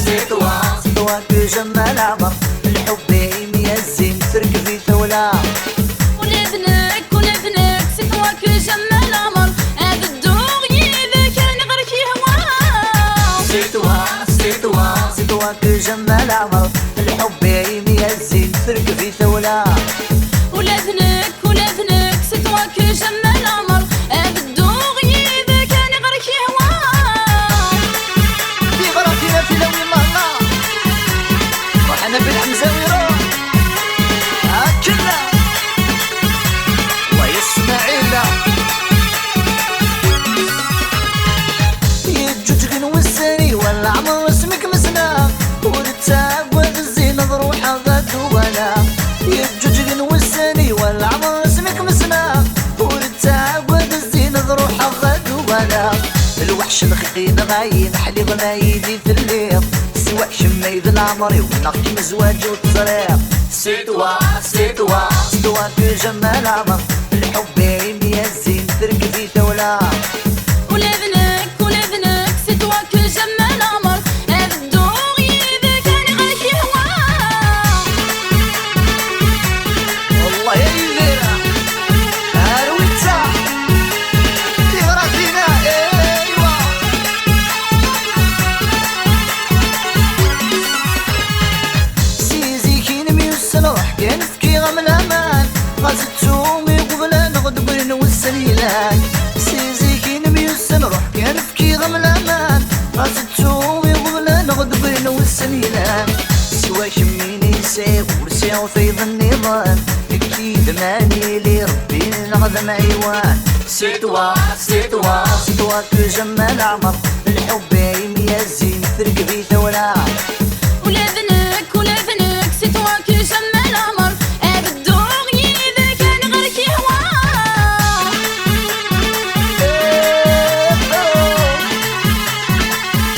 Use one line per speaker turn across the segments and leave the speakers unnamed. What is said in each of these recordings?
c'est toi que جمال عمر الحب يا الزين ترك في ثولة
ولابنك c'est toi que جمال عمر هذا الدور يذاك نغرك يهوى
c'est toi que جمال عمر الحب يا الزين ترك في ثولة
ولابنك c'est toi que جمال عمر هذا الدور يذاك نغرك يهوى
في غرفنا في لوي الله وحنا بالحمزاوي روح هاكلنا ويسماعيل يجوجك نوساني ولا عمر اسمك مسنا والتعب والزين ضروحه غدو ولا يجوجك نوساني ولا عمر اسمك مسنا والتعب والزين ضروحه غدو ولا الوحش الخقين غاين حليب ما يدي في الليل سواء شميد العمري ونقي مزواج والطريق c'est toi que جمال عمر الحب يا الزين ترك في ثولة
ولابنك c'est toi que جمال عمر هذا الدور يذاك نغرك يهوى
والله يا يديرها هارويتا في غرفنا ايوا سيزي كين ميوسن روح كان فكي غم الامان غازتومي قبل نغد بين والسليلان سيزي كين ميوسن روح كان فكي غم الامان غازتومي قبل نغد بين والسليلان سوا شميني سيف ورسيو فيض النظام اكيد ماني لي ربي نغض معيوان c'est toi que جمال عمر الحب يا الزين ترك في ثولة
ولابنك c'est toi que جمال عمر هذا الدور يذاك نغرك يهوى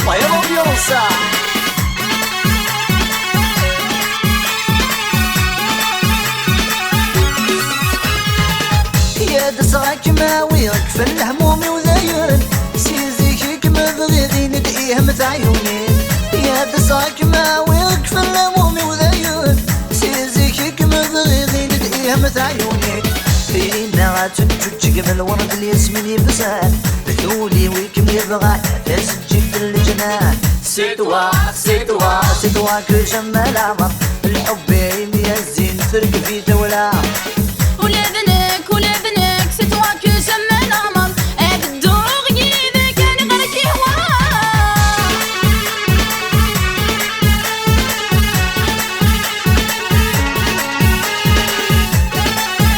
ويا الامبيونسا يا دسراك ماويك في الهموم وذاير سيزيك ما بغيتي ندعيه متعيونين يا دسراك ماويك في الهموم وذاير سيزيك ما بغيتي ندعيه متعيونين فينا غاتنجوج قبل ورد الياسمين يفسان بثولي ويكم يبغى تسجل في الجنان c'est toi que جمال عمر الحب يا الزين ترك في ثولة
ولابنك c'est toi que جمال عمر هذا الدور يذاك نغرك يهوى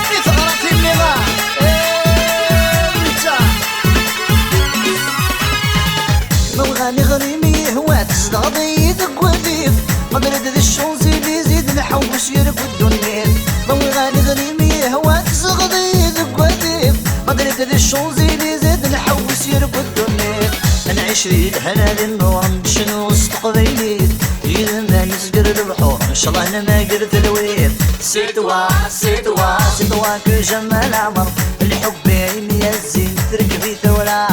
في ثغرة النظام موغاني غريمي هو تصدغ يدك وذيف مدرد ذي الشونزيليزي ذي نحوش يركو الدنيا موغاني غريمي هو تصدغ يدك وذيف مدرد ذي الشونزيليزي ذي نحوش يركو الدنيا نعيش لي الهنا ذي النور شنو وسط قبيليت إذا ما نسقر البحور إن شاء الله أنا ما قرت الويل c'est toi que جمال عمر الحب يا الزين ترك في ثولة